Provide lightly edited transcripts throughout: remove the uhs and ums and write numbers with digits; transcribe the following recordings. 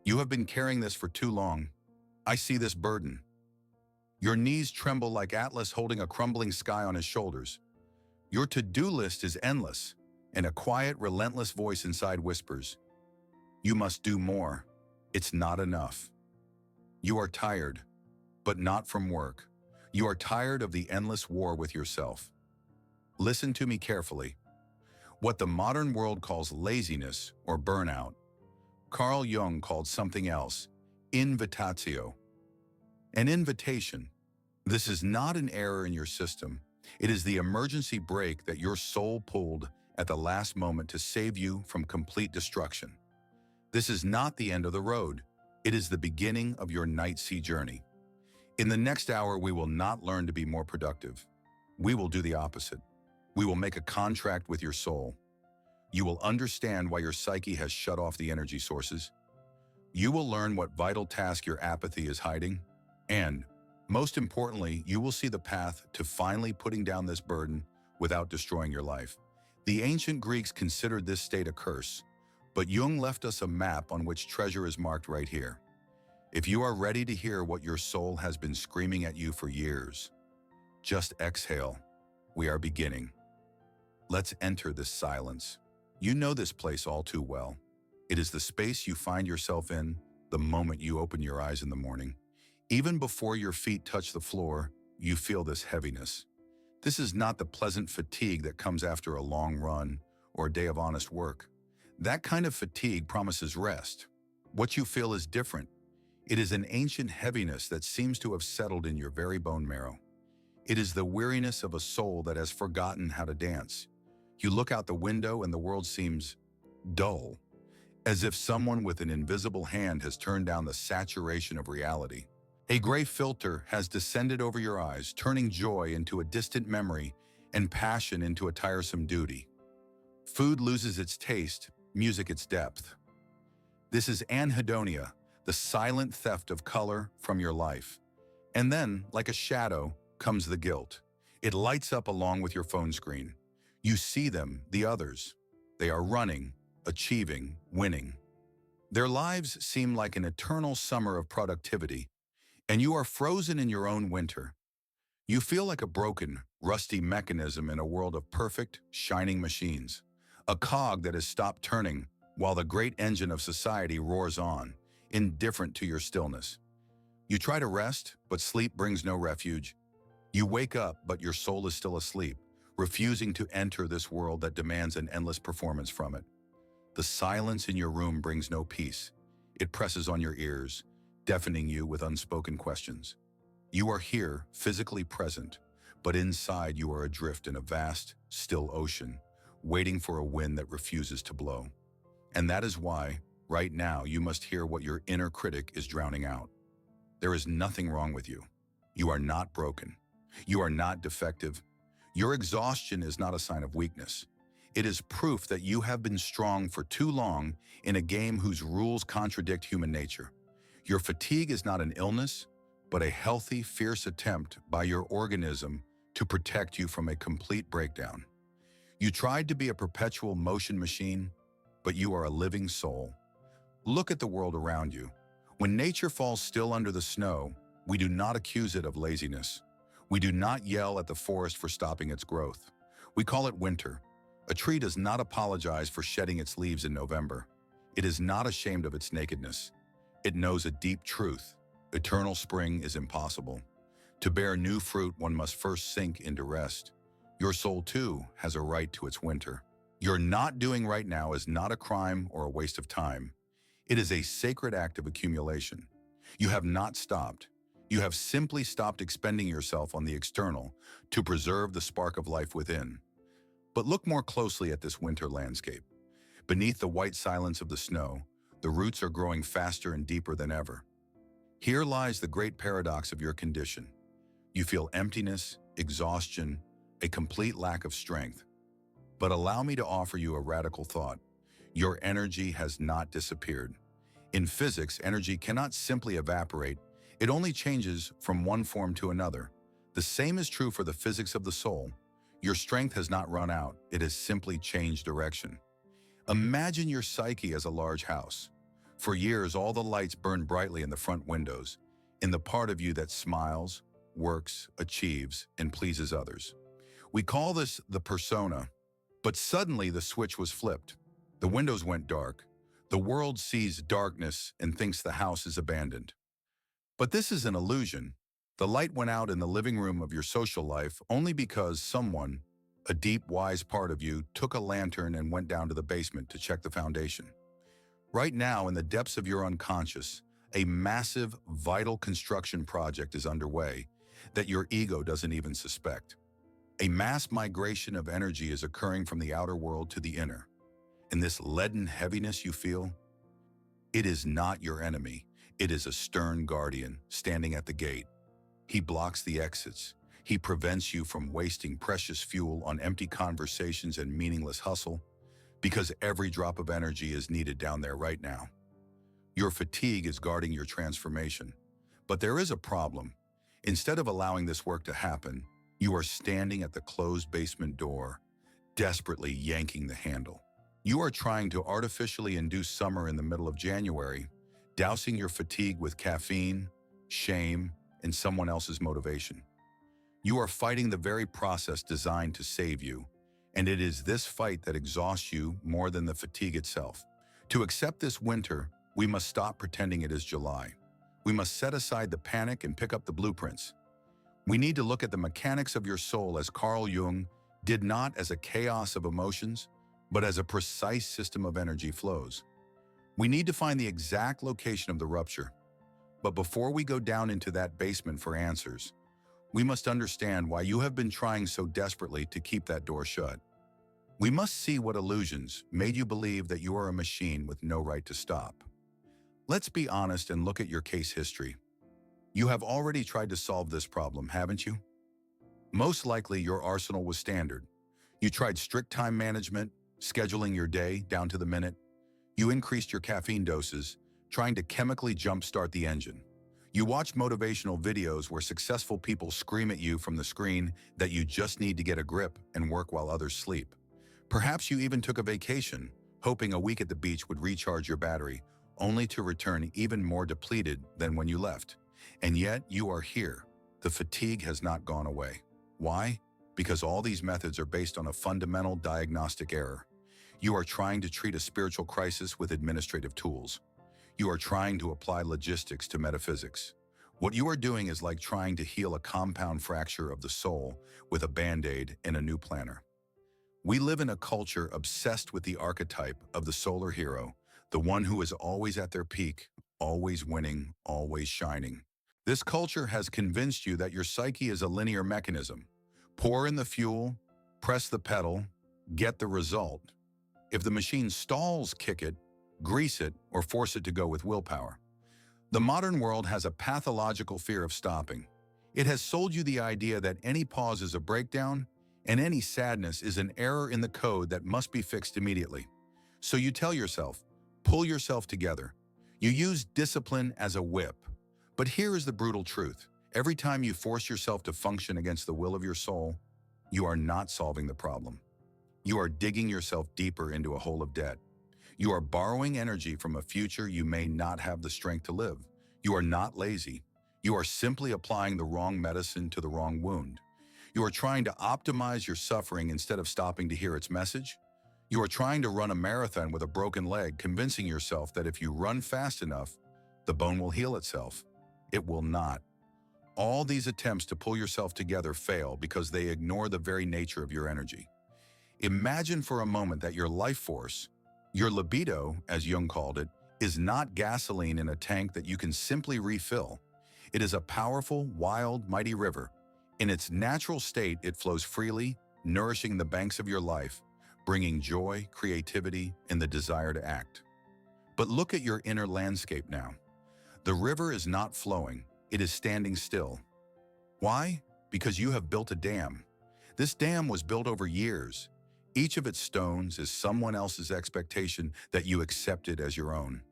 You have been carrying this for too long. I see this burden. Your knees tremble like Atlas holding a crumbling sky on his shoulders. Your to-do list is endless, and a quiet, relentless voice inside whispers, "You must do more. It's not enough." You are tired, but not from work. You are tired of the endless war with yourself. Listen to me carefully. What the modern world calls laziness or burnout, Carl Jung called something else, invitatio. An invitation. This is not an error in your system. It is the emergency brake that your soul pulled at the last moment to save you from complete destruction. This is not the end of the road. It is the beginning of your night sea journey. In the next hour, we will not learn to be more productive. We will do the opposite. We will make a contract with your soul. You will understand why your psyche has shut off the energy sources. You will learn what vital task your apathy is hiding. And, most importantly, you will see the path to finally putting down this burden without destroying your life. The ancient Greeks considered this state a curse, but Jung left us a map on which treasure is marked right here. If you are ready to hear what your soul has been screaming at you for years, just exhale. We are beginning. Let's enter this silence. You know this place all too well. It is the space you find yourself in the moment you open your eyes in the morning. Even before your feet touch the floor, you feel this heaviness. This is not the pleasant fatigue that comes after a long run or a day of honest work. That kind of fatigue promises rest. What you feel is different. It is an ancient heaviness that seems to have settled in your very bone marrow. It is the weariness of a soul that has forgotten how to dance. You look out the window and the world seems dull, as if someone with an invisible hand has turned down the saturation of reality. A gray filter has descended over your eyes, turning joy into a distant memory and passion into a tiresome duty. Food loses its taste, music its depth. This is anhedonia, the silent theft of color from your life. And then, like a shadow, comes the guilt. It lights up along with your phone screen. You see them, the others. They are running, achieving, winning. Their lives seem like an eternal summer of productivity, and you are frozen in your own winter. You feel like a broken, rusty mechanism in a world of perfect, shining machines. A cog that has stopped turning while the great engine of society roars on, indifferent to your stillness. You try to rest, but sleep brings no refuge. You wake up, but your soul is still asleep, refusing to enter this world that demands an endless performance from it. The silence in your room brings no peace. It presses on your ears, deafening you with unspoken questions. You are here, physically present, but inside you are adrift in a vast, still ocean, waiting for a wind that refuses to blow. And that is why, right now, you must hear what your inner critic is drowning out. There is nothing wrong with you. You are not broken. You are not defective. Your exhaustion is not a sign of weakness. It is proof that you have been strong for too long in a game whose rules contradict human nature. Your fatigue is not an illness, but a healthy, fierce attempt by your organism to protect you from a complete breakdown. You tried to be a perpetual motion machine, but you are a living soul. Look at the world around you. When nature falls still under the snow, we do not accuse it of laziness. We do not yell at the forest for stopping its growth. We call it winter. A tree does not apologize for shedding its leaves in November. It is not ashamed of its nakedness. It knows a deep truth. Eternal spring is impossible. To bear new fruit, one must first sink into rest. Your soul, too, has a right to its winter. Your not doing right now is not a crime or a waste of time. It is a sacred act of accumulation. You have not stopped. You have simply stopped expending yourself on the external to preserve the spark of life within. But look more closely at this winter landscape. Beneath the white silence of the snow, the roots are growing faster and deeper than ever. Here lies the great paradox of your condition. You feel emptiness, exhaustion, a complete lack of strength. But allow me to offer you a radical thought. Your energy has not disappeared. In physics, energy cannot simply evaporate. It only changes from one form to another. The same is true for the physics of the soul. Your strength has not run out. It has simply changed direction. Imagine your psyche as a large house. For years, all the lights burned brightly in the front windows, in the part of you that smiles, works, achieves, and pleases others. We call this the persona, but suddenly the switch was flipped. The windows went dark. The world sees darkness and thinks the house is abandoned. But this is an illusion. The light went out in the living room of your social life only because someone, a deep, wise part of you, took a lantern and went down to the basement to check the foundation. Right now, in the depths of your unconscious, a massive, vital construction project is underway that your ego doesn't even suspect. A mass migration of energy is occurring from the outer world to the inner. And this leaden heaviness you feel, it is not your enemy. It is a stern guardian standing at the gate. He blocks the exits. He prevents you from wasting precious fuel on empty conversations and meaningless hustle, because every drop of energy is needed down there right now. Your fatigue is guarding your transformation. But there is a problem. Instead of allowing this work to happen, you are standing at the closed basement door, desperately yanking the handle. You are trying to artificially induce summer in the middle of January, dousing your fatigue with caffeine, shame, and someone else's motivation. You are fighting the very process designed to save you, and it is this fight that exhausts you more than the fatigue itself. To accept this winter, we must stop pretending it is July. We must set aside the panic and pick up the blueprints. We need to look at the mechanics of your soul as Carl Jung did, not as a chaos of emotions, but as a precise system of energy flows. We need to find the exact location of the rupture. But before we go down into that basement for answers, we must understand why you have been trying so desperately to keep that door shut. We must see what illusions made you believe that you are a machine with no right to stop. Let's be honest and look at your case history. You have already tried to solve this problem, haven't you? Most likely your arsenal was standard. You tried strict time management, scheduling your day down to the minute. You increased your caffeine doses, trying to chemically jumpstart the engine. You watch motivational videos where successful people scream at you from the screen that you just need to get a grip and work while others sleep. Perhaps you even took a vacation, hoping a week at the beach would recharge your battery, only to return even more depleted than when you left. And yet you are here. The fatigue has not gone away. Why? Because all these methods are based on a fundamental diagnostic error. You are trying to treat a spiritual crisis with administrative tools. You are trying to apply logistics to metaphysics. What you are doing is like trying to heal a compound fracture of the soul with a Band-Aid and a new planner. We live in a culture obsessed with the archetype of the solar hero, the one who is always at their peak, always winning, always shining. This culture has convinced you that your psyche is a linear mechanism. Pour in the fuel, press the pedal, get the result. If the machine stalls, kick it, grease it, or force it to go with willpower. The modern world has a pathological fear of stopping. It has sold you the idea that any pause is a breakdown, and any sadness is an error in the code that must be fixed immediately. So you tell yourself, pull yourself together. You use discipline as a whip. But here is the brutal truth. Every time you force yourself to function against the will of your soul, you are not solving the problem. You are digging yourself deeper into a hole of debt. You are borrowing energy from a future you may not have the strength to live. You are not lazy. You are simply applying the wrong medicine to the wrong wound. You are trying to optimize your suffering instead of stopping to hear its message. You are trying to run a marathon with a broken leg, convincing yourself that if you run fast enough, the bone will heal itself. It will not. All these attempts to pull yourself together fail because they ignore the very nature of your energy. Imagine for a moment that your life force, your libido, as Jung called it, is not gasoline in a tank that you can simply refill. It is a powerful, wild, mighty river. In its natural state, it flows freely, nourishing the banks of your life, bringing joy, creativity, and the desire to act. But look at your inner landscape now. The river is not flowing, it is standing still. Why? Because you have built a dam. This dam was built over years. Each of its stones is someone else's expectation that you accepted as your own.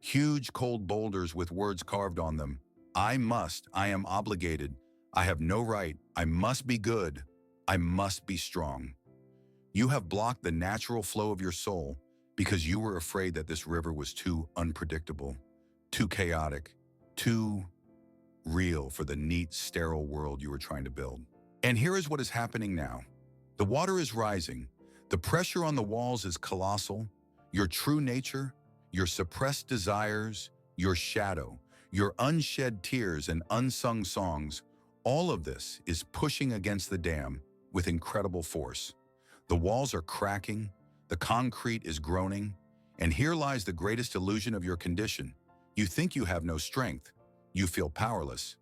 Huge cold boulders with words carved on them. I must, I am obligated, I have no right, I must be good, I must be strong. You have blocked the natural flow of your soul because you were afraid that this river was too unpredictable, too chaotic, too real for the neat, sterile world you were trying to build. And here is what is happening now. The water is rising. The pressure on the walls is colossal. Your true nature, your suppressed desires, your shadow, your unshed tears and unsung songs, all of this is pushing against the dam with incredible force. The walls are cracking, the concrete is groaning, and here lies the greatest illusion of your condition. You think you have no strength. You feel powerless.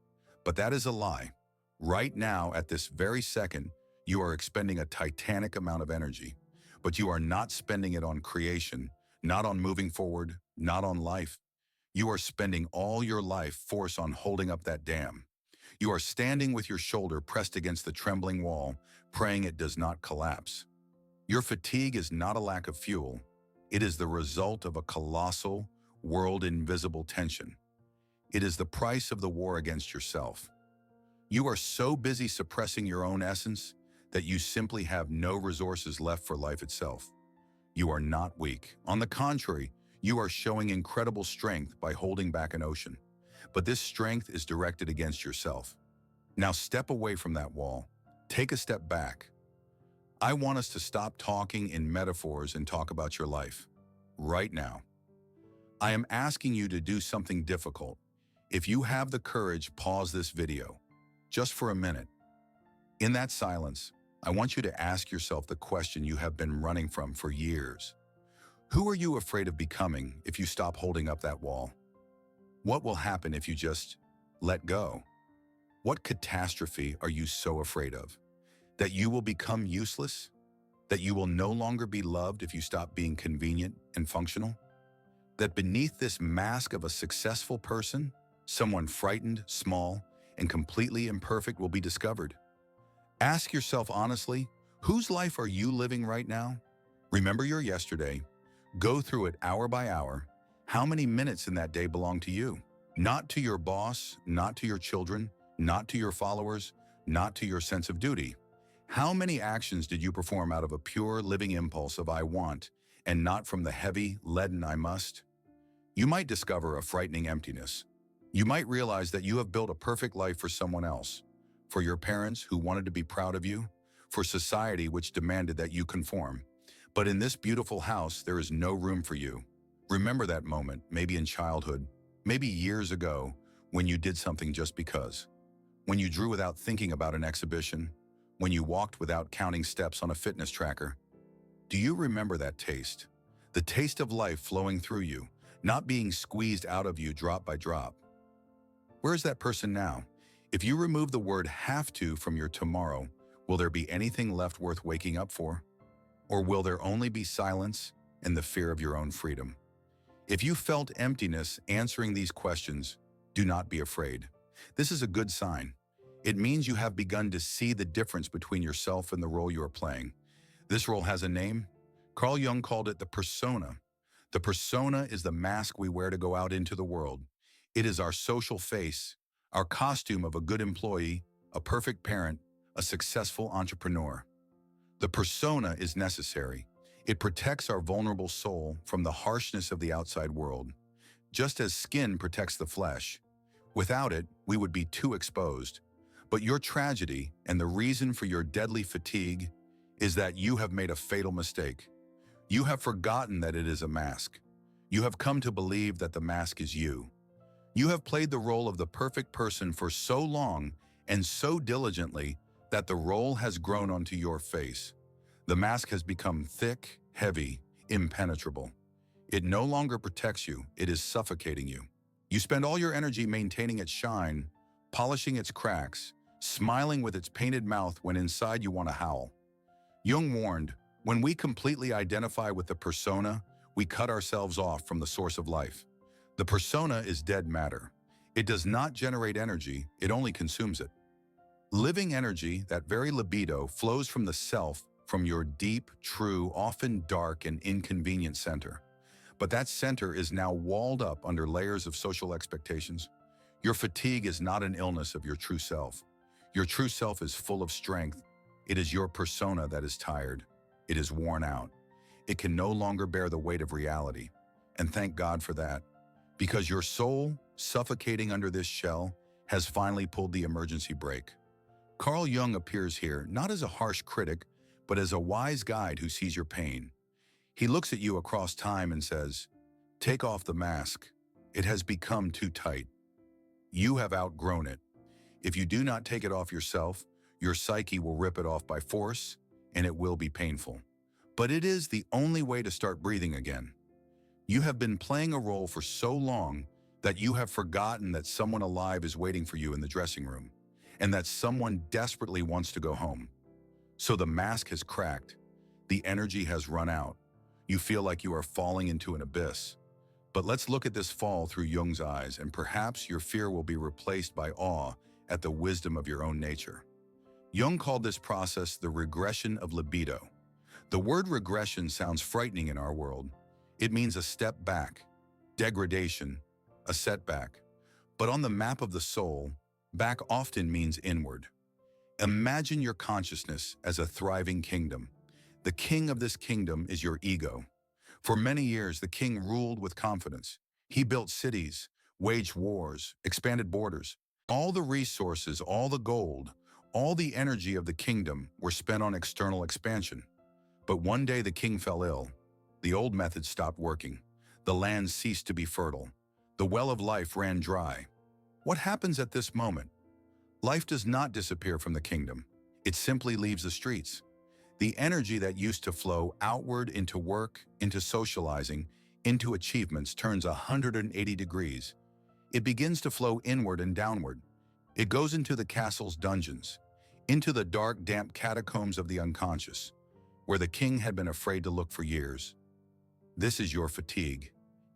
But that is a lie. Right now, at this very second, you are expending a titanic amount of energy, but you are not spending it on creation, not on moving forward, not on life. You are spending all your life force on holding up that dam. You are standing with your shoulder pressed against the trembling wall, praying it does not collapse. Your fatigue is not a lack of fuel. It is the result of a colossal, world-invisible tension. It is the price of the war against yourself. You are so busy suppressing your own essence that you simply have no resources left for life itself. You are not weak. On the contrary, you are showing incredible strength by holding back an ocean. But this strength is directed against yourself. Now step away from that wall. Take a step back. I want us to stop talking in metaphors and talk about your life. Right now. I am asking you to do something difficult. If you have the courage, pause this video. Just for a minute. In that silence, I want you to ask yourself the question you have been running from for years. Who are you afraid of becoming if you stop holding up that wall? What will happen if you just let go? What catastrophe are you so afraid of? That you will become useless? That you will no longer be loved if you stop being convenient and functional? That beneath this mask of a successful person, someone frightened, small, and completely imperfect will be discovered? Ask yourself honestly, whose life are you living right now? Remember your yesterday. Go through it hour by hour. How many minutes in that day belong to you? Not to your boss, not to your children, not to your followers, not to your sense of duty. How many actions did you perform out of a pure living impulse of I want, and not from the heavy, leaden I must? You might discover a frightening emptiness. You might realize that you have built a perfect life for someone else, for your parents who wanted to be proud of you, for society which demanded that you conform. But in this beautiful house, there is no room for you. Remember that moment, maybe in childhood, maybe years ago, when you did something just because. When you drew without thinking about an exhibition, when you walked without counting steps on a fitness tracker. Do you remember that taste? The taste of life flowing through you, not being squeezed out of you drop by drop. Where is that person now? If you remove the word have to from your tomorrow, will there be anything left worth waking up for? Or will there only be silence and the fear of your own freedom? If you felt emptiness answering these questions, do not be afraid. This is a good sign. It means you have begun to see the difference between yourself and the role you are playing. This role has a name. Carl Jung called it the persona. The persona is the mask we wear to go out into the world. It is our social face, our costume of a good employee, a perfect parent, a successful entrepreneur. The persona is necessary. It protects our vulnerable soul from the harshness of the outside world, just as skin protects the flesh. Without it, we would be too exposed. But your tragedy and the reason for your deadly fatigue is that you have made a fatal mistake. You have forgotten that it is a mask. You have come to believe that the mask is you. You have played the role of the perfect person for so long and so diligently that the role has grown onto your face. The mask has become thick, heavy, impenetrable. It no longer protects you, it is suffocating you. You spend all your energy maintaining its shine, polishing its cracks, smiling with its painted mouth when inside you want to howl. Jung warned, when we completely identify with the persona, we cut ourselves off from the source of life. The persona is dead matter. It does not generate energy, it only consumes it. Living energy, that very libido, flows from the self, from your deep, true, often dark and inconvenient center. But that center is now walled up under layers of social expectations. Your fatigue is not an illness of your true self. Your true self is full of strength. It is your persona that is tired. It is worn out. It can no longer bear the weight of reality. And thank God for that, because your soul, suffocating under this shell, has finally pulled the emergency brake. Carl Jung appears here not as a harsh critic, but as a wise guide who sees your pain. He looks at you across time and says, "Take off the mask. It has become too tight. You have outgrown it. If you do not take it off yourself, your psyche will rip it off by force, and it will be painful. But it is the only way to start breathing again. You have been playing a role for so long that you have forgotten that someone alive is waiting for you in the dressing room, and that someone desperately wants to go home. So the mask has cracked. The energy has run out. You feel like you are falling into an abyss. But let's look at this fall through Jung's eyes, and perhaps your fear will be replaced by awe at the wisdom of your own nature." Jung called this process the regression of libido. The word regression sounds frightening in our world. It means a step back, degradation, a setback. But on the map of the soul, back often means inward. Imagine your consciousness as a thriving kingdom. The king of this kingdom is your ego. For many years, the king ruled with confidence. He built cities, waged wars, expanded borders. All the resources, all the gold, all the energy of the kingdom were spent on external expansion. But one day the king fell ill. The old methods stopped working. The land ceased to be fertile. The well of life ran dry. What happens at this moment? Life does not disappear from the kingdom. It simply leaves the streets. The energy that used to flow outward into work, into socializing, into achievements turns 180 degrees. It begins to flow inward and downward. It goes into the castle's dungeons, into the dark, damp catacombs of the unconscious, where the king had been afraid to look for years. This is your fatigue.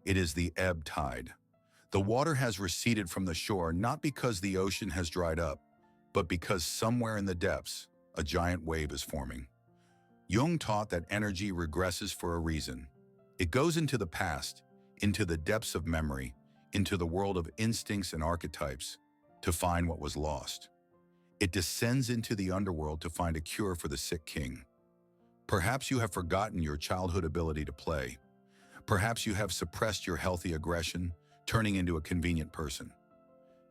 It is the ebb tide. The water has receded from the shore not because the ocean has dried up, but because somewhere in the depths, a giant wave is forming. Jung taught that energy regresses for a reason. It goes into the past, into the depths of memory, into the world of instincts and archetypes, to find what was lost. It descends into the underworld to find a cure for the sick king. Perhaps you have forgotten your childhood ability to play. Perhaps you have suppressed your healthy aggression, turning into a convenient person.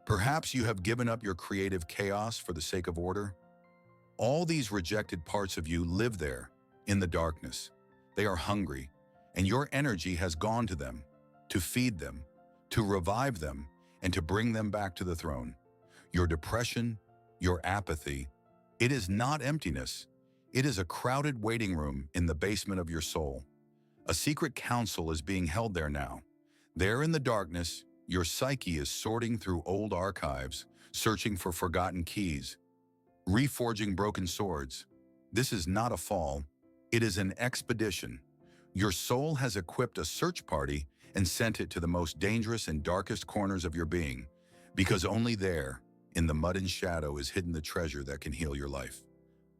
Perhaps you have given up your creative chaos for the sake of order. All these rejected parts of you live there, in the darkness. They are hungry, and your energy has gone to them, to feed them, to revive them, and to bring them back to the throne. Your depression, your apathy, it is not emptiness. It is a crowded waiting room in the basement of your soul. A secret council is being held there now. There in the darkness, your psyche is sorting through old archives, searching for forgotten keys, reforging broken swords. This is not a fall. It is an expedition. Your soul has equipped a search party and sent it to the most dangerous and darkest corners of your being, because only there, in the mud and shadow, is hidden the treasure that can heal your life.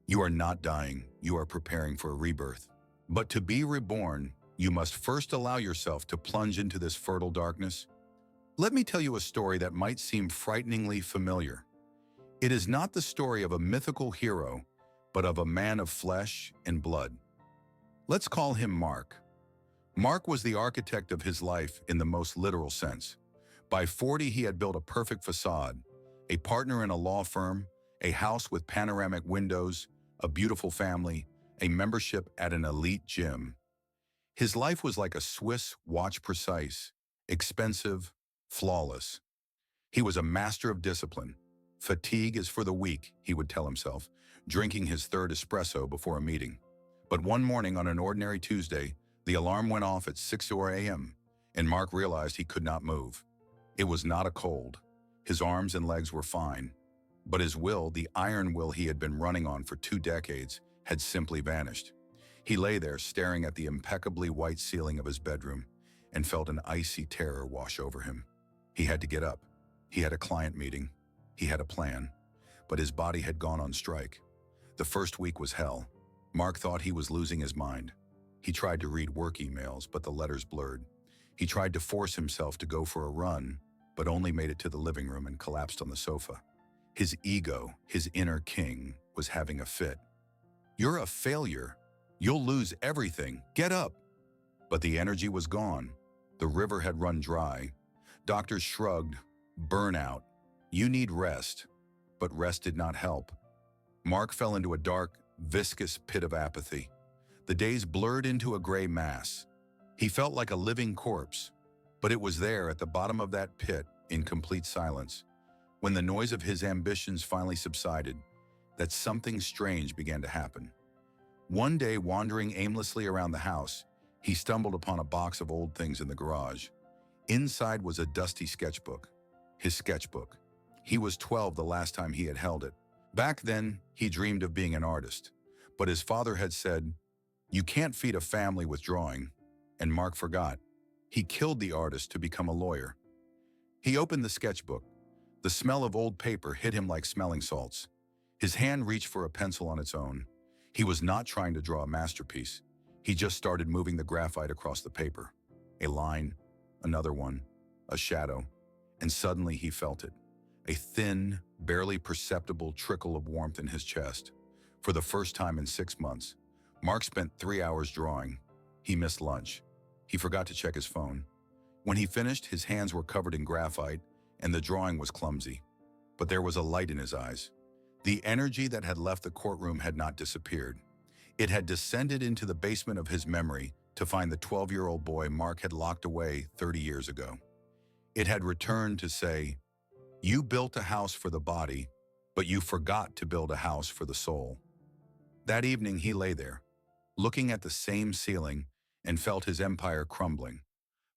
You are not dying. You are preparing for a rebirth. But to be reborn, you must first allow yourself to plunge into this fertile darkness. Let me tell you a story that might seem frighteningly familiar. It is not the story of a mythical hero, but of a man of flesh and blood. Let's call him Mark. Mark was the architect of his life in the most literal sense. By 40, he had built a perfect facade, a partner in a law firm, a house with panoramic windows, a beautiful family, a membership at an elite gym. His life was like a Swiss watch, precise, expensive, flawless. He was a master of discipline. Fatigue is for the weak, he would tell himself, drinking his third espresso before a meeting. But one morning on an ordinary Tuesday, the alarm went off at 6 a.m., and Mark realized he could not move. It was not a cold. His arms and legs were fine. But his will, the iron will he had been running on for 2 decades, had simply vanished. He lay there staring at the impeccably white ceiling of his bedroom and felt an icy terror wash over him. He had to get up. He had a client meeting. He had a plan. But his body had gone on strike. The first week was hell. Mark thought he was losing his mind. He tried to read work emails, but the letters blurred. He tried to force himself to go for a run, but only made it to the living room and collapsed on the sofa. His ego, his inner king, was having a fit. "You're a failure. You'll lose everything. Get up. But the energy was gone. The river had run dry. Doctors shrugged. Burnout. You need rest. But rest did not help. Mark fell into a dark, viscous pit of apathy. The days blurred into a gray mass. He felt like a living corpse, but it was there at the bottom of that pit in complete silence. When the noise of his ambitions finally subsided, that something strange began to happen. One day, wandering aimlessly around the house, he stumbled upon a box of old things in the garage. Inside was a dusty sketchbook. His sketchbook. He was 12 the last time he had held it. Back then, he dreamed of being an artist, but his father had said, "You can't feed a family with drawing," and Mark forgot. He killed the artist to become a lawyer. He opened the sketchbook. The smell of old paper hit him like smelling salts. His hand reached for a pencil on its own. He was not trying to draw a masterpiece. He just started moving the graphite across the paper. A line, another one, a shadow, and suddenly he felt it. A thin, barely perceptible trickle of warmth in his chest. For the first time in 6 months, Mark spent 3 hours drawing. He missed lunch. He forgot to check his phone. When he finished, his hands were covered in graphite, and the drawing was clumsy. But there was a light in his eyes. The energy that had left the courtroom had not disappeared. It had descended into the basement of his memory to find the 12-year-old boy Mark had locked away 30 years ago. It had returned to say, "You built a house for the body, but you forgot to build a house for the soul." That evening he lay there, looking at the same ceiling, and felt his empire crumbling.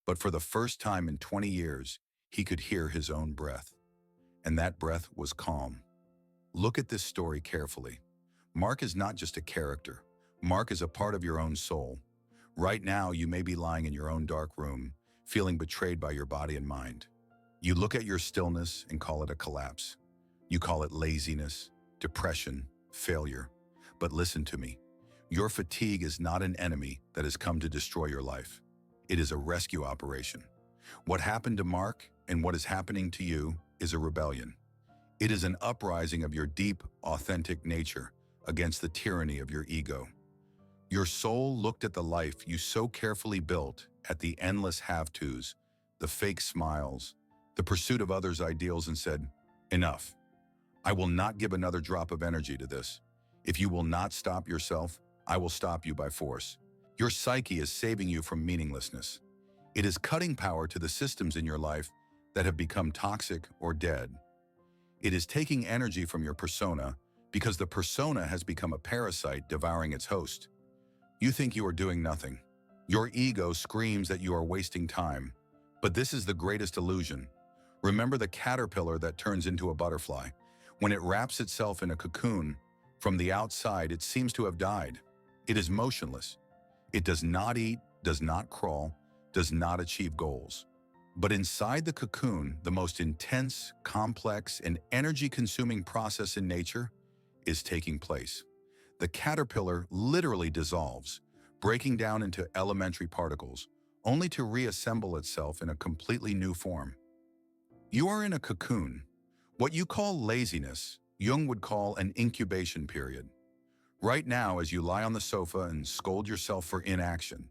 But for the first time in 20 years, he could hear his own breath. And that breath was calm. Look at this story carefully. Mark is not just a character. Mark is a part of your own soul. Right now, you may be lying in your own dark room, feeling betrayed by your body and mind. You look at your stillness and call it a collapse. You call it laziness, depression, failure. But listen to me. Your fatigue is not an enemy that has come to destroy your life. It is a rescue operation. What happened to Mark and what is happening to you is a rebellion. It is an uprising of your deep, authentic nature against the tyranny of your ego. Your soul looked at the life you so carefully built, at the endless have-tos, the fake smiles, the pursuit of others' ideals, and said, "Enough. I will not give another drop of energy to this. If you will not stop yourself, I will stop you by force." Your psyche is saving you from meaninglessness. It is cutting power to the systems in your life that have become toxic or dead. It is taking energy from your persona because the persona has become a parasite devouring its host. You think you are doing nothing. Your ego screams that you are wasting time. But this is the greatest illusion. Remember the caterpillar that turns into a butterfly. When it wraps itself in a cocoon, from the outside it seems to have died. It is motionless. It does not eat, does not crawl, does not achieve goals. But inside the cocoon, the most intense, complex, and energy-consuming process in nature is taking place. The caterpillar literally dissolves, breaking down into elementary particles, only to reassemble itself in a completely new form. You are in a cocoon. What you call laziness, Jung would call an incubation period. Right now, as you lie on the sofa and scold yourself for inaction,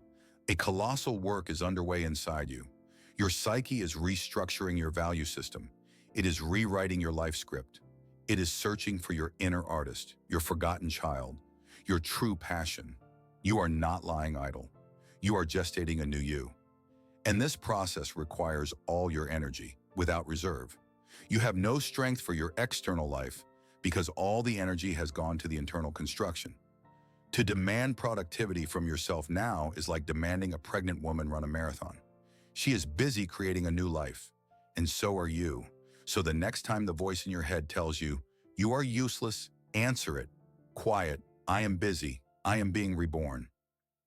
a colossal work is underway inside you. Your psyche is restructuring your value system. It is rewriting your life script. It is searching for your inner artist, your forgotten child, your true passion. You are not lying idle. You are gestating a new you. And this process requires all your energy, without reserve. You have no strength for your external life because all the energy has gone to the internal construction. To demand productivity from yourself now is like demanding a pregnant woman run a marathon. She is busy creating a new life, and so are you. So the next time the voice in your head tells you, "You are useless," answer it. Quiet, "I am busy. I am being reborn."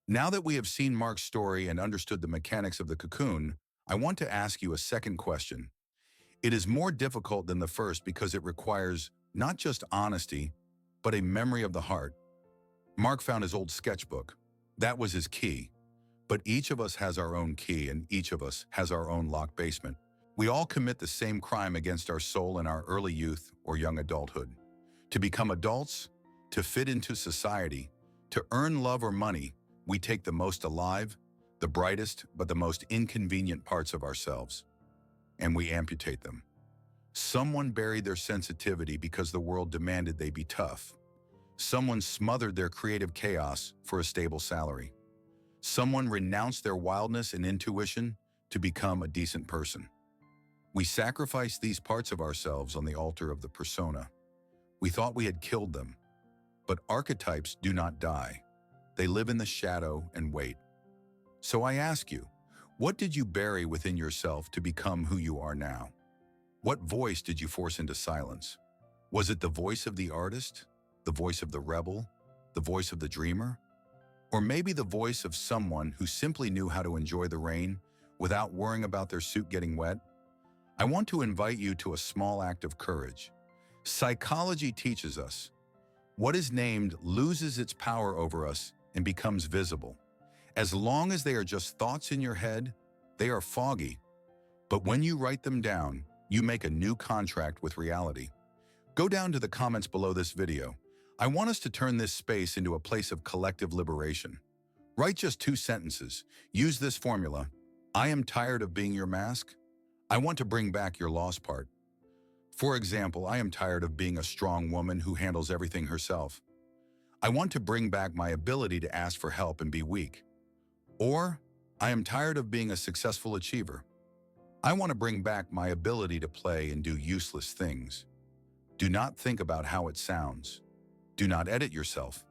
Now that we have seen Mark's story and understood the mechanics of the cocoon, I want to ask you a second question. It is more difficult than the first because it requires not just honesty, but a memory of the heart. Mark found his old sketchbook. That was his key. But each of us has our own key, and each of us has our own locked basement. We all commit the same crime against our soul in our early youth or young adulthood. To become adults, to fit into society, To earn love or money, we take the most alive, the brightest, but the most inconvenient parts of ourselves, and we amputate them. Someone buried their sensitivity because the world demanded they be tough. Someone smothered their creative chaos for a stable salary. Someone renounced their wildness and intuition to become a decent person. We sacrificed these parts of ourselves on the altar of the persona. We thought we had killed them. But archetypes do not die. They live in the shadow and wait. So I ask you, what did you bury within yourself to become who you are now? What voice did you force into silence? Was it the voice of the artist, the voice of the rebel, the voice of the dreamer? Or maybe the voice of someone who simply knew how to enjoy the rain without worrying about their suit getting wet? I want to invite you to a small act of courage. Psychology teaches us what is named loses its power over us and becomes visible. As long as they are just thoughts in your head, they are foggy. But when you write them down, you make a new contract with reality. Go down to the comments below this video. I want us to turn this space into a place of collective liberation. Write just 2 sentences. Use this formula. I am tired of being your mask. I want to bring back your lost part. For example, I am tired of being a strong woman who handles everything herself. I want to bring back my ability to ask for help and be weak. Or, I am tired of being a successful achiever. I want to bring back my ability to play and do useless things. Do not think about how it sounds. Do not edit yourself.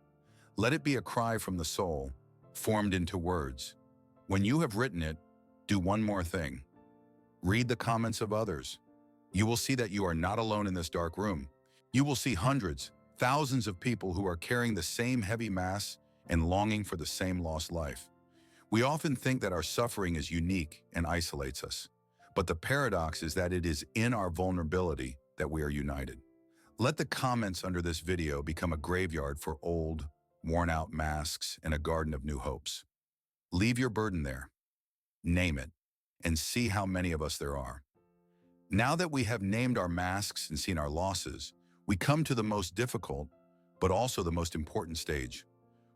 Let it be a cry from the soul, formed into words. When you have written it, do one more thing. Read the comments of others. You will see that you are not alone in this dark room. You will see hundreds, thousands of people who are carrying the same heavy mass and longing for the same lost life. We often think that our suffering is unique and isolates us. But the paradox is that it is in our vulnerability that we are united. Let the comments under this video become a graveyard for old, worn-out masks and a garden of new hopes. Leave your burden there. Name it, and see how many of us there are. Now that we have named our masks and seen our losses, we come to the most difficult, but also the most important stage.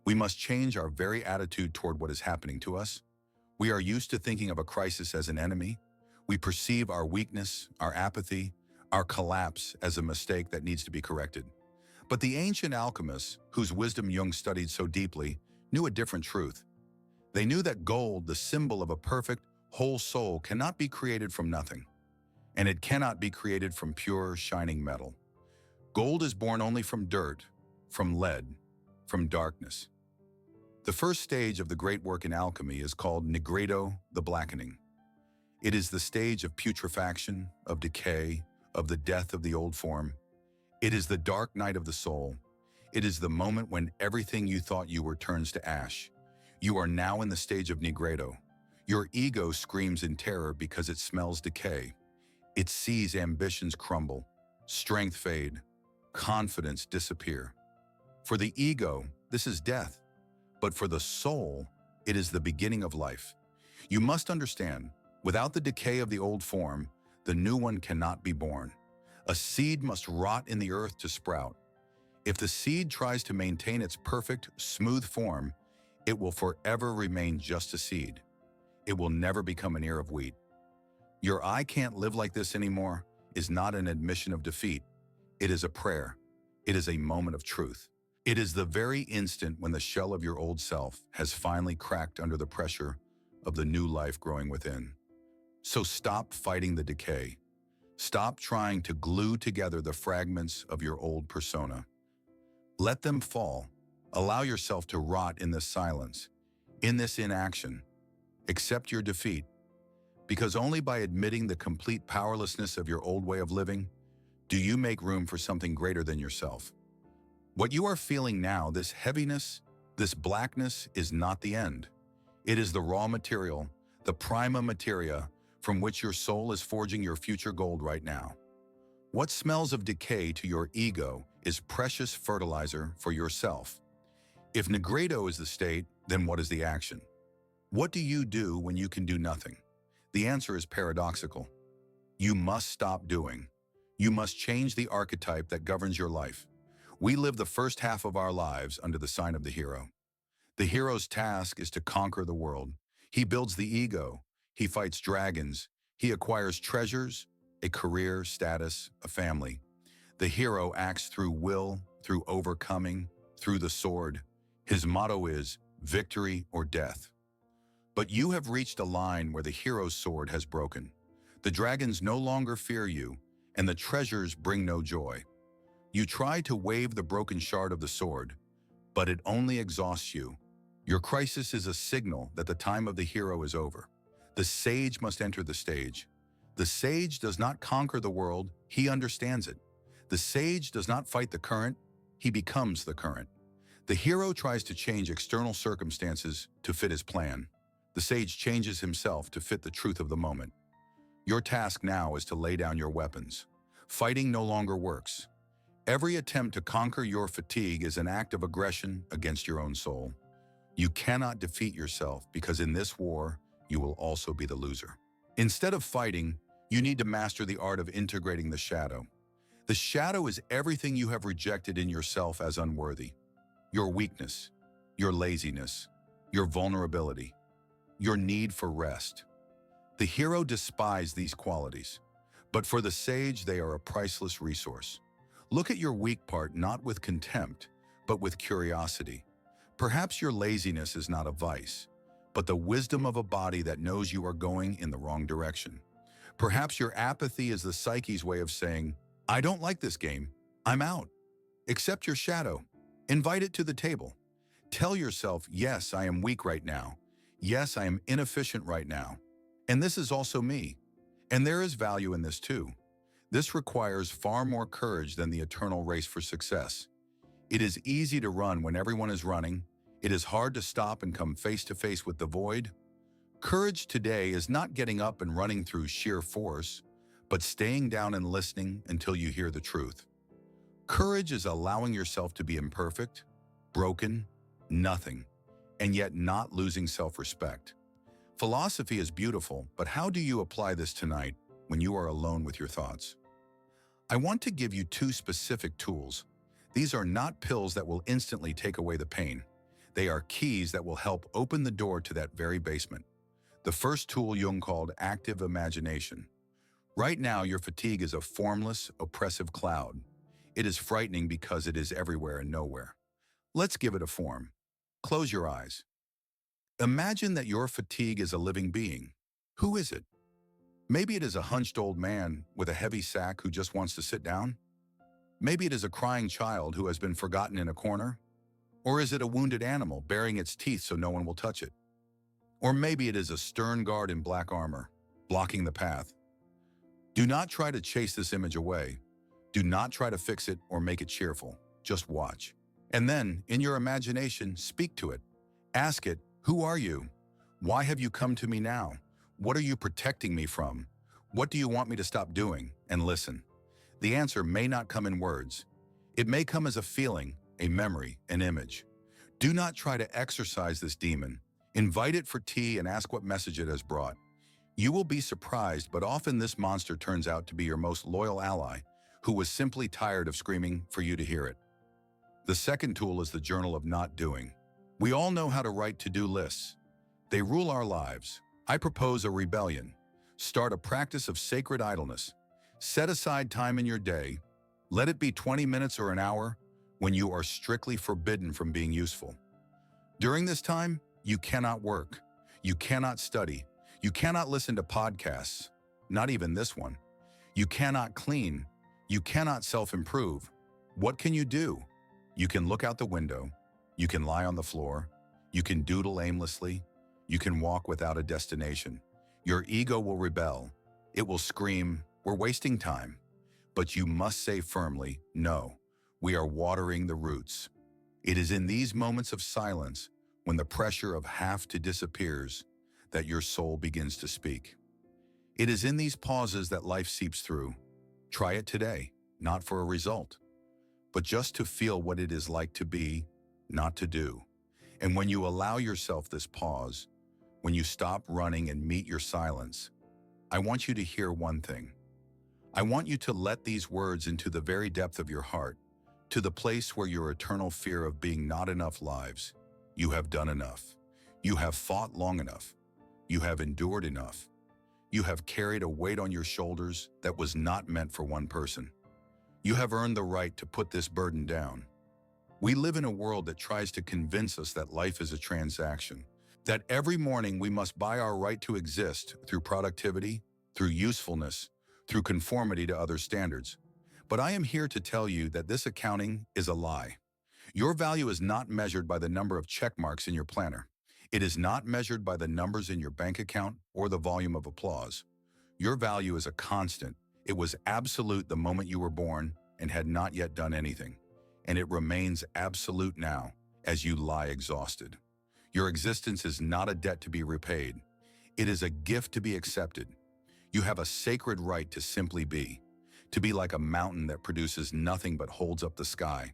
We must change our very attitude toward what is happening to us. We are used to thinking of a crisis as an enemy. We perceive our weakness, our apathy, our collapse as a mistake that needs to be corrected. But the ancient alchemists, whose wisdom Jung studied so deeply, knew a different truth. They knew that gold, the symbol of a perfect, whole soul, cannot be created from nothing. And it cannot be created from pure, shining metal. Gold is born only from dirt, from lead, from darkness. The first stage of the great work in alchemy is called nigredo, the blackening. It is the stage of putrefaction, of decay, of the death of the old form. It is the dark night of the soul. It is the moment when everything you thought you were turns to ash. You are now in the stage of nigredo. Your ego screams in terror because it smells decay. It sees ambitions crumble, strength fade, confidence disappear. For the ego, this is death. But for the soul, it is the beginning of life. You must understand, without the decay of the old form, the new one cannot be born. A seed must rot in the earth to sprout. If the seed tries to maintain its perfect, smooth form, it will forever remain just a seed. It will never become an ear of wheat. Your "I can't live like this anymore" is not an admission of defeat. It is a prayer. It is a moment of truth. It is the very instant when the shell of your old self has finally cracked under the pressure of the new life growing within. So stop fighting the decay. Stop trying to glue together the fragments of your old persona. Let them fall. Allow yourself to rot in this silence, in this inaction. Accept your defeat. Because only by admitting the complete powerlessness of your old way of living do you make room for something greater than yourself. What you are feeling now, this heaviness, this blackness, is not the end. It is the raw material, the prima materia, from which your soul is forging your future gold right now. What smells of decay to your ego is precious fertilizer for yourself. If nigredo is the state, then what is the action? What do you do when you can do nothing? The answer is paradoxical. You must stop doing. You must change the archetype that governs your life. We live the first half of our lives under the sign of the hero. The hero's task is to conquer the world. He builds the ego. He fights dragons. He acquires treasures, a career, status, a family. The hero acts through will, through overcoming, through the sword. His motto is victory or death. But you have reached a line where the hero's sword has broken. The dragons no longer fear you, and the treasures bring no joy. You try to wave the broken shard of the sword, but it only exhausts you. Your crisis is a signal that the time of the hero is over. The sage must enter the stage. The sage does not conquer the world, he understands it. The sage does not fight the current, he becomes the current. The hero tries to change external circumstances to fit his plan. The sage changes himself to fit the truth of the moment. Your task now is to lay down your weapons. Fighting no longer works. Every attempt to conquer your fatigue is an act of aggression against your own soul. You cannot defeat yourself because in this war, you will also be the loser. Instead of fighting, you need to master the art of integrating the shadow. The shadow is everything you have rejected in yourself as unworthy. Your weakness, your laziness, your vulnerability, your need for rest. The hero despises these qualities, but for the sage, they are a priceless resource. Look at your weak part not with contempt, but with curiosity. Perhaps your laziness is not a vice, but the wisdom of a body that knows you are going in the wrong direction. Perhaps your apathy is the psyche's way of saying, I don't like this game, I'm out. Accept your shadow. Invite it to the table. Tell yourself, yes, I am weak right now. Yes, I am inefficient right now. And this is also me. And there is value in this too. This requires far more courage than the eternal race for success. It is easy to run when everyone is running. It is hard to stop and come face to face with the void. Courage today is not getting up and running through sheer force, but staying down and listening until you hear the truth. Courage is allowing yourself to be imperfect, broken, nothing, and yet not losing self-respect. Philosophy is beautiful, but how do you apply this tonight when you are alone with your thoughts? I want to give you two specific tools. These are not pills that will instantly take away the pain. They are keys that will help open the door to that very basement. The first tool Jung called active imagination. Right now, your fatigue is a formless, oppressive cloud. It is frightening because it is everywhere and nowhere. Let's give it a form. Close your eyes. Imagine that your fatigue is a living being. Who is it? Maybe it is a hunched old man with a heavy sack who just wants to sit down. Maybe it is a crying child who has been forgotten in a corner. Or is it a wounded animal baring its teeth so no one will touch it? Or maybe it is a stern guard in black armor, blocking the path. Do not try to chase this image away. Do not try to fix it or make it cheerful. Just watch. And then, in your imagination, speak to it. Ask it, who are you? Why have you come to me now? What are you protecting me from? What do you want me to stop doing? And listen. The answer may not come in words. It may come as a feeling, a memory, an image. Do not try to exorcise this demon. Invite it for tea and ask what message it has brought. You will be surprised, but often this monster turns out to be your most loyal ally, who was simply tired of screaming for you to hear it. The second tool is the journal of not doing. We all know how to write to-do lists. They rule our lives. I propose a rebellion. Start a practice of sacred idleness. Set aside time in your day. Let it be 20 minutes or an hour when you are strictly forbidden from being useful. During this time, you cannot work. You cannot study. You cannot listen to podcasts, not even this one. You cannot clean. You cannot self-improve. What can you do? You can look out the window. You can lie on the floor. You can doodle aimlessly. You can walk without a destination. Your ego will rebel. It will scream, we're wasting time. But you must say firmly, no, we are watering the roots. It is in these moments of silence, when the pressure of have to disappears, that your soul begins to speak. It is in these pauses that life seeps through. Try it today, not for a result, but just to feel what it is like to be, not to do. And when you allow yourself this pause, when you stop running and meet your silence, I want you to hear one thing. I want you to let these words into the very depth of your heart. to the place where your eternal fear of being not enough lives. You have done enough. You have fought long enough. You have endured enough. You have carried a weight on your shoulders that was not meant for one person. You have earned the right to put this burden down. We live in a world that tries to convince us that life is a transaction, that every morning we must buy our right to exist through productivity, through usefulness, through conformity to other standards. But I am here to tell you that this accounting is a lie. Your value is not measured by the number of check marks in your planner. It is not measured by the numbers in your bank account or the volume of applause. Your value is a constant. It was absolute the moment you were born and had not yet done anything. And it remains absolute now as you lie exhausted. Your existence is not a debt to be repaid. It is a gift to be accepted. You have a sacred right to simply be, to be like a mountain that produces nothing but holds up the sky,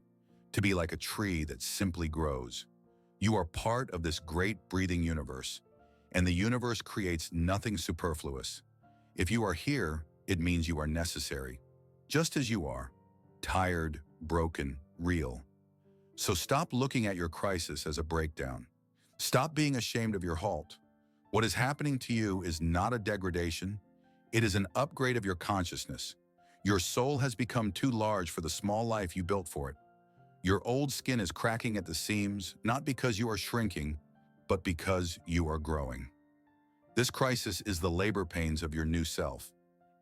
to be like a tree that simply grows. You are part of this great breathing universe, and the universe creates nothing superfluous. If you are here, it means you are necessary, just as you are, tired, broken, real. So stop looking at your crisis as a breakdown. Stop being ashamed of your halt. What is happening to you is not a degradation. It is an upgrade of your consciousness. Your soul has become too large for the small life you built for it. Your old skin is cracking at the seams, not because you are shrinking, but because you are growing. This crisis is the labor pains of your new self.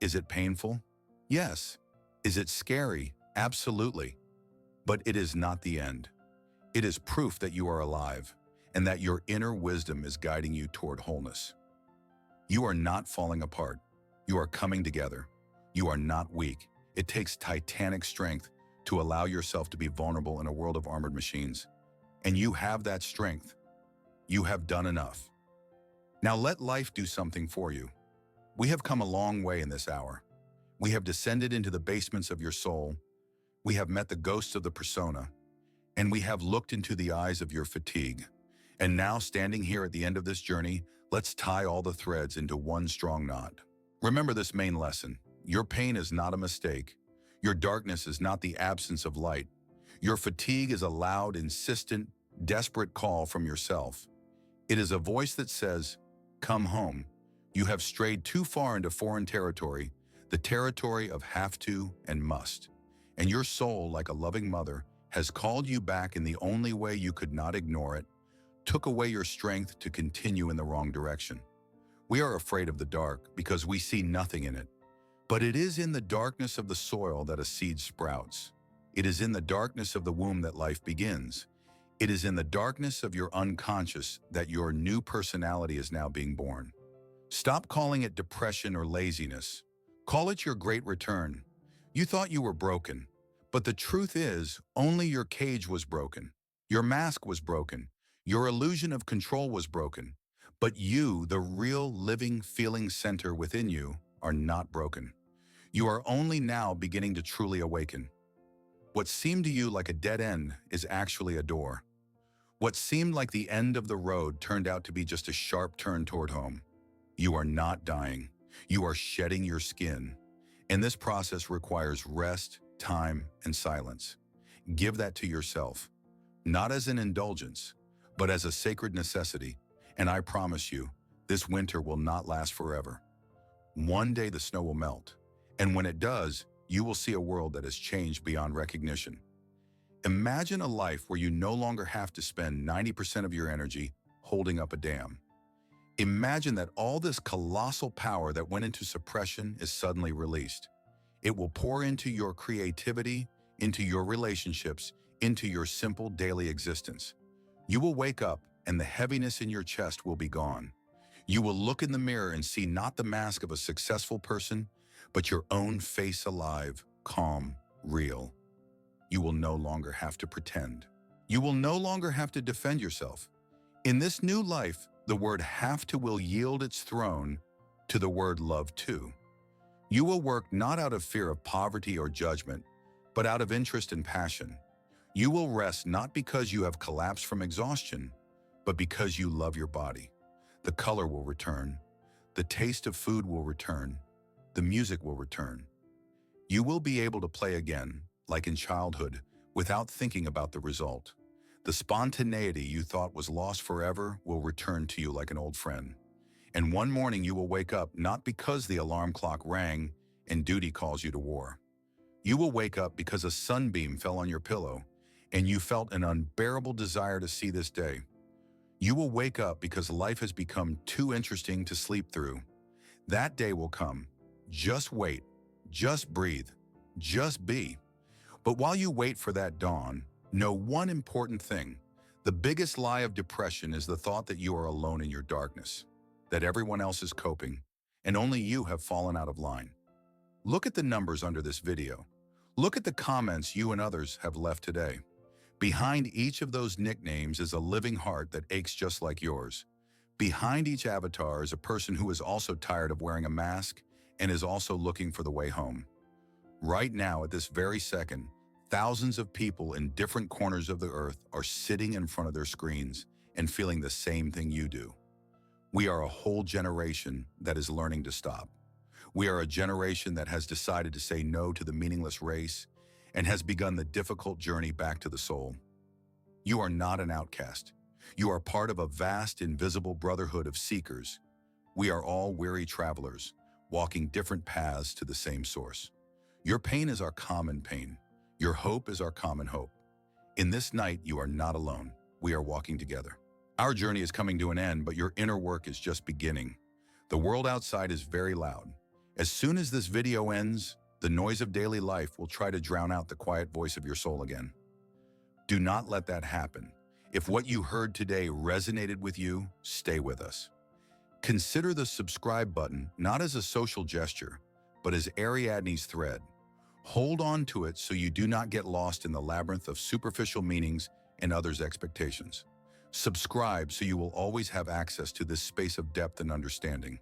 Is it painful? Yes. Is it scary? Absolutely. But it is not the end. It is proof that you are alive and that your inner wisdom is guiding you toward wholeness. You are not falling apart. You are coming together. You are not weak. It takes titanic strength to allow yourself to be vulnerable in a world of armored machines. And you have that strength. You have done enough. Now let life do something for you. We have come a long way in this hour. We have descended into the basements of your soul. We have met the ghosts of the persona, and we have looked into the eyes of your fatigue. And now, standing here at the end of this journey, let's tie all the threads into one strong knot. Remember this main lesson. Your pain is not a mistake. Your darkness is not the absence of light. Your fatigue is a loud, insistent, desperate call from yourself. It is a voice that says, "Come home. You have strayed too far into foreign territory, the territory of have to and must. And your soul, like a loving mother, has called you back in the only way you could not ignore it, took away your strength to continue in the wrong direction. We are afraid of the dark because we see nothing in it. But it is in the darkness of the soil that a seed sprouts. It is in the darkness of the womb that life begins. It is in the darkness of your unconscious that your new personality is now being born. Stop calling it depression or laziness. Call it your great return. You thought you were broken, but the truth is, only your cage was broken. Your mask was broken. Your illusion of control was broken. But you, the real living feeling center within you, are not broken. You are only now beginning to truly awaken. What seemed to you like a dead end is actually a door. What seemed like the end of the road turned out to be just a sharp turn toward home. You are not dying. You are shedding your skin. And this process requires rest, time, and silence. Give that to yourself, not as an indulgence, but as a sacred necessity. And I promise you, this winter will not last forever. One day the snow will melt, and when it does, you will see a world that has changed beyond recognition. Imagine a life where you no longer have to spend 90% of your energy holding up a dam. Imagine that all this colossal power that went into suppression is suddenly released. It will pour into your creativity, into your relationships, into your simple daily existence. You will wake up and the heaviness in your chest will be gone. You will look in the mirror and see not the mask of a successful person, but your own face alive, calm, real. You will no longer have to pretend. You will no longer have to defend yourself. In this new life, the word have to will yield its throne to the word love to. You will work not out of fear of poverty or judgment, but out of interest and passion. You will rest not because you have collapsed from exhaustion, but because you love your body. The color will return. The taste of food will return. The music will return. You will be able to play again, like in childhood, without thinking about the result. The spontaneity you thought was lost forever will return to you like an old friend. And one morning you will wake up not because the alarm clock rang and duty calls you to war. You will wake up because a sunbeam fell on your pillow and you felt an unbearable desire to see this day. You will wake up because life has become too interesting to sleep through. That day will come. Just wait. Just breathe. Just be. But while you wait for that dawn, know one important thing. The biggest lie of depression is the thought that you are alone in your darkness, that everyone else is coping, and only you have fallen out of line. Look at the numbers under this video. Look at the comments you and others have left today. Behind each of those nicknames is a living heart that aches just like yours. Behind each avatar is a person who is also tired of wearing a mask and is also looking for the way home. Right now, at this very second, thousands of people in different corners of the earth are sitting in front of their screens and feeling the same thing you do. We are a whole generation that is learning to stop. We are a generation that has decided to say no to the meaningless race and has begun the difficult journey back to the soul. You are not an outcast. You are part of a vast, invisible brotherhood of seekers. We are all weary travelers, walking different paths to the same source. Your pain is our common pain. Your hope is our common hope. In this night, you are not alone. We are walking together. Our journey is coming to an end, but your inner work is just beginning. The world outside is very loud. As soon as this video ends, the noise of daily life will try to drown out the quiet voice of your soul again. Do not let that happen. If what you heard today resonated with you, stay with us. Consider the subscribe button not as a social gesture, but as Ariadne's thread. Hold on to it so you do not get lost in the labyrinth of superficial meanings and others' expectations. Subscribe so you will always have access to this space of depth and understanding.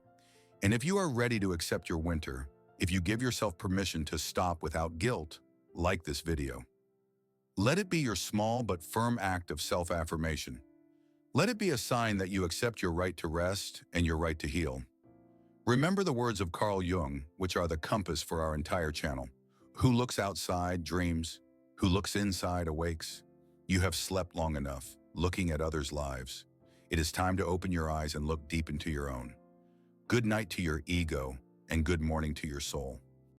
And if you are ready to accept your winter, if you give yourself permission to stop without guilt, like this video. Let it be your small but firm act of self-affirmation. Let it be a sign that you accept your right to rest and your right to heal. Remember the words of Carl Jung, which are the compass for our entire channel. Who looks outside dreams, who looks inside awakes. You have slept long enough, looking at others' lives. It is time to open your eyes and look deep into your own. Good night to your ego, and good morning to your soul.